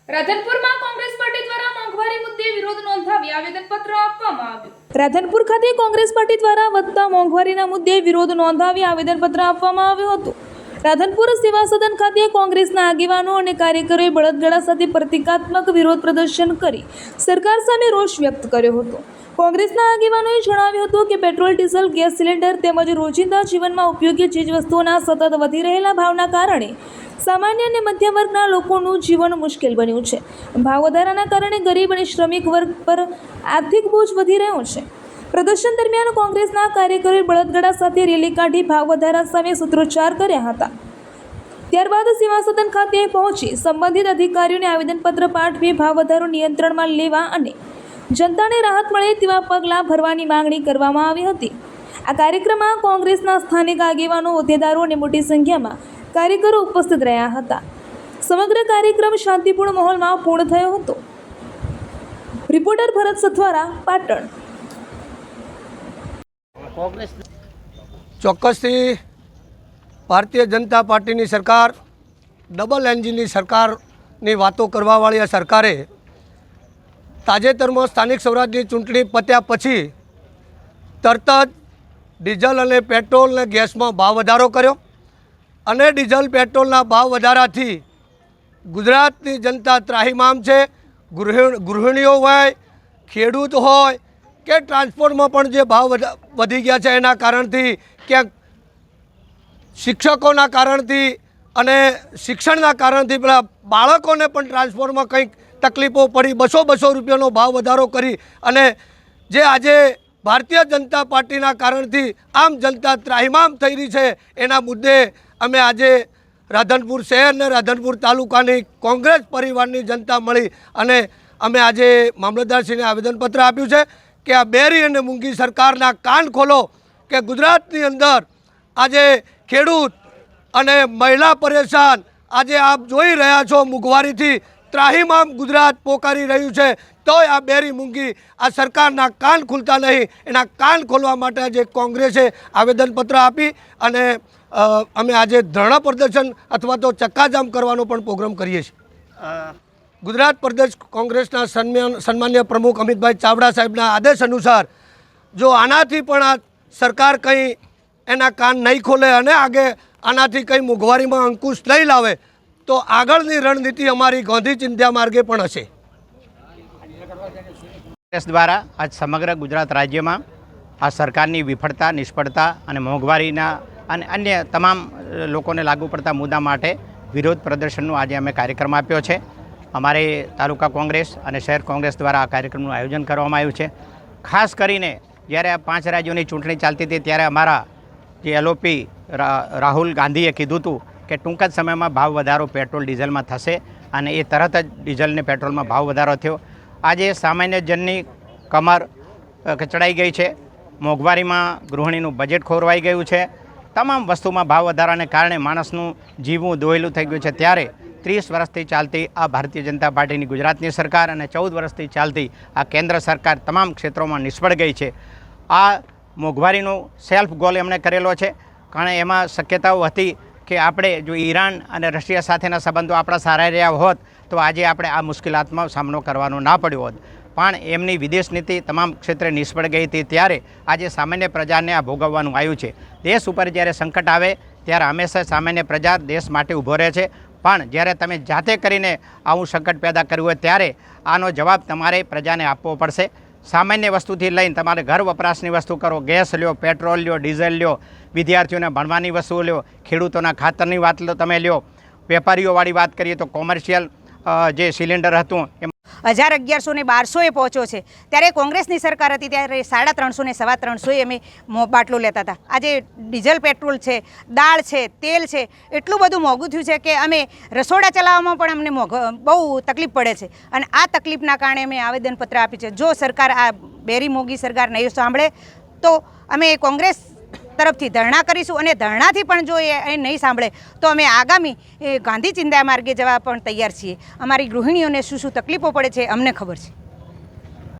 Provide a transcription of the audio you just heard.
રાધનપુરમાં Congress party દ્વારા મોંઘવારી મુદ્દે વિરોધ નોંધાવી આવેદનપત્ર આપવામાં આવ્યું। રાધનપુર ખાતે કોંગ્રેસ પાર્ટી દ્વારા વધતા મોંઘવારીના મુદ્દે વિરોધ નોંધાવી આવેદનપત્ર આપવામાં આવ્યું હતું। રાધનપુર સેવા સદન ખાતે કોંગ્રેસના આગેવાનો અને કાર્યકરોએ બળદગાડા સાથે પ્રતિકાત્મક વિરોધ પ્રદર્શન કરી સરકાર સામે રોષ વ્યક્ત કર્યો હતો। કોંગ્રેસના આગેવાનોએ જણાવ્યું હતું કે પેટ્રોલ, ડીઝલ, ગેસ સિલિન્ડર તેમજ રોજિંદા જીવનમાં ઉપયોગી ચીજવસ્તુઓના સતત વધી રહેલા ભાવના કારણે સામાન્ય અને મધ્યમ વર્ગના લોકોનું જીવન મુશ્કેલ બન્યું છે। ભાવ વધારાના કારણે ગરીબ અને શ્રમિક વર્ગ પર આર્થિક બોજ વધી રહ્યો છે। પ્રદર્શન દરમિયાન કોંગ્રેસના કાર્યકરોએ બળદગાડા સાથે રેલી કાઢી ભાવ વધારા સામે સૂત્રોચ્ચાર કર્યા હતા। ત્યારબાદ સેવા સદન ખાતે પહોંચી સંબંધિત અધિકારીઓને આવેદનપત્ર પાઠવી ભાવ વધારો નિયંત્રણમાં લેવા અને જનતાને રાહત મળે તેવા પગલાં ભરવાની માંગણી કરવામાં આવી હતી। આ કાર્યક્રમમાં કોંગ્રેસના સ્થાનિક આગેવાનો, હોદ્દેદારો અને મોટી સંખ્યામાં કાર્યકરો ઉપસ્થિત રહ્યા હતા। સમગ્ર કાર્યક્રમ શાંતિપૂર્ણ માહોલમાં પૂર્ણ થયો હતો। રિપોર્ટર ભરત સથવારા, પાટણ। ચોક્કસથી ભારતીય જનતા પાર્ટીની સરકાર, ડબલ એન્જિનની સરકારની વાતો કરવાવાળી આ સરકારે તાજેતરમાં સ્થાનિક સ્વરાજની ચૂંટણી પત્યા પછી તરત જ ડીઝલ અને પેટ્રોલ અને ગેસમાં ભાવ વધારો કર્યો અને ડીઝલ પેટ્રોલના ભાવ વધારાથી ગુજરાતની જનતા ત્રાહિમામ છે। ગૃહિણીઓ હોય, ખેડૂત હોય કે ટ્રાન્સપોર્ટમાં પણ જે ભાવ વધી ગયા છે એના કારણથી, ક્યાંક શિક્ષકોના કારણથી અને શિક્ષણના કારણથી પેલા બાળકોને પણ ટ્રાન્સપોર્ટમાં કંઈક તકલીફો પડી, 200 રૂપિયાનો ભાવ વધારો કરી અને જે આજે ભારતીય જનતા પાર્ટીના કારણથી આમ જનતા ત્રાહિમામ થઈ રહી છે એના મુદ્દે અમે આજે રાધનપુર શહેર અને રાધનપુર તાલુકાની કોંગ્રેસ પરિવારની જનતા મળી અને અમે આજે મામલતદારશ્રીને આવેદનપત્ર આપ્યું છે કે આ બેરી અને મૂંગી સરકારના કાન ખોલો કે ગુજરાતની અંદર આજે ખેડૂત અને મહિલા પરેશાન, આજે આપ જોઈ રહ્યા છો મોંઘવારીથી ત્રાહિમામ ગુજરાત પોકારી રહ્યું છે, તોય આ બેરી મૂંગી આ સરકારના કાન ખુલતા નહીં। એના કાન ખોલવા માટે આજે કોંગ્રેસે આવેદનપત્ર આપી અને અમે આજે ધરણા પ્રદર્શન અથવા તો ચક્કાજામ કરવાનો પણ પ્રોગ્રામ કરીએ છીએ। ગુજરાત પ્રદેશ કોંગ્રેસના સન્માનીય પ્રમુખ અમિતભાઈ ચાવડા સાહેબના આદેશ અનુસાર જો આનાથી પણ આ સરકાર કંઈ એના કાન નહીં ખોલે અને આનાથી કંઈ મોંઘવારીમાં અંકુશ નહીં લાવે તો આગળની રણનીતિ અમારી ગાંધી ચિંધ્યા માર્ગે પણ હશે। કોંગ્રેસ દ્વારા આજ સમગ્ર ગુજરાત રાજ્યમાં આ સરકારની વિફળતા, નિષ્ફળતા અને મોંઘવારીના અને અન્ય તમામ લોકોને લાગુ પડતા મુદ્દા માટે વિરોધ પ્રદર્શનનું આજે અમે કાર્યક્રમ આપ્યો છે। અમારે તાલુકા કોંગ્રેસ અને શહેર કોંગ્રેસ દ્વારા આ કાર્યક્રમનું આયોજન કરવામાં આવ્યું છે। ખાસ કરીને જ્યારે આ 5 રાજ્યોની ચૂંટણી ચાલતી હતી ત્યારે અમારા જે LOP રાહુલ ગાંધીએ કીધું હતું કે ટૂંક જ સમયમાં ભાવ વધારો પેટ્રોલ ડીઝલમાં થશે અને એ તરત જ ડીઝલ ને પેટ્રોલમાં ભાવ વધારો થયો। આજે સામાન્ય જનની કમર કચડાઈ ગઈ છે, મોંઘવારીમાં ગૃહિણીનું બજેટ ખોરવાઈ ગયું છે, તમામ વસ્તુમાં ભાવ વધારાને કારણે માણસનું જીવવું દોહેલું થઈ ગયું છે। ત્યારે 30 વર્ષથી ચાલતી આ ભારતીય જનતા પાર્ટીની ગુજરાતની સરકાર અને 14 વર્ષથી ચાલતી આ કેન્દ્ર સરકાર તમામ ક્ષેત્રોમાં નિષ્ફળ ગઈ છે। આ મોંઘવારીનો સેલ્ફ ગોલ એમણે કરેલો છે, કારણ એમાં શક્યતાઓ હતી કે આપણે જો ઈરાન અને રશિયા સાથેના સંબંધો આપણા સારા રહ્યા હોત તો આજે આપણે આ મુશ્કેલાતનો સામનો કરવાનો ના પડ્યો હોત, પણ એમની વિદેશ નીતિ તમામ ક્ષેત્રે નિષ્ફળ ગઈ હતી। ત્યારે આજે સામાન્ય પ્રજાને આ ભોગવવાનું આવ્યું છે। દેશ ઉપર જ્યારે સંકટ આવે ત્યારે હંમેશા સામાન્ય પ્રજા દેશ માટે ઊભો રહે છે, પણ જ્યારે તમે જાતે કરીને આવું સંકટ પેદા કર્યું હોય ત્યારે આનો જવાબ તમારે પ્રજાને આપવો પડશે। સામાન્ય વસ્તુથી લઈને તમારે ઘર વપરાશની વસ્તુ કરો, ગેસ લ્યો, પેટ્રોલ લ્યો, ડીઝલ લ્યો, વિદ્યાર્થીઓને ભણવાની વસ્તુઓ લ્યો, ખેડૂતોના ખાતરની વાત તમે લ્યો, વેપારીઓવાળી વાત કરીએ તો કોમર્શિયલ જે સિલિન્ડર હતું એમ 1100 ને 1200 પહોંચ્યો છે। ત્યારે કોંગ્રેસની સરકાર હતી ત્યારે 350 ને 350 અમે બાટલો લેતા હતા। આજે ડીઝલ, પેટ્રોલ છે, દાળ છે, તેલ છે, એટલું બધું મોંઘું થયું છે કે અમે રસોડા ચલાવવામાં પણ અમને બહુ તકલીફ પડે છે અને આ તકલીફના કારણે અમે આવેદનપત્ર આપ્યું છે। જો સરકાર આ બેરી મોંઘી સરકાર નહીં સાંભળે તો અમે કોંગ્રેસ તરફથી ધરણા કરીશું અને ધરણાથી પણ જો એ નહીં સાંભળે તો અમે આગામી ગાંધી ચિંધ્યા માર્ગે જવા પણ તૈયાર છીએ। અમારી ગૃહિણીઓને શું તકલીફો પડે છે અમને ખબર છે।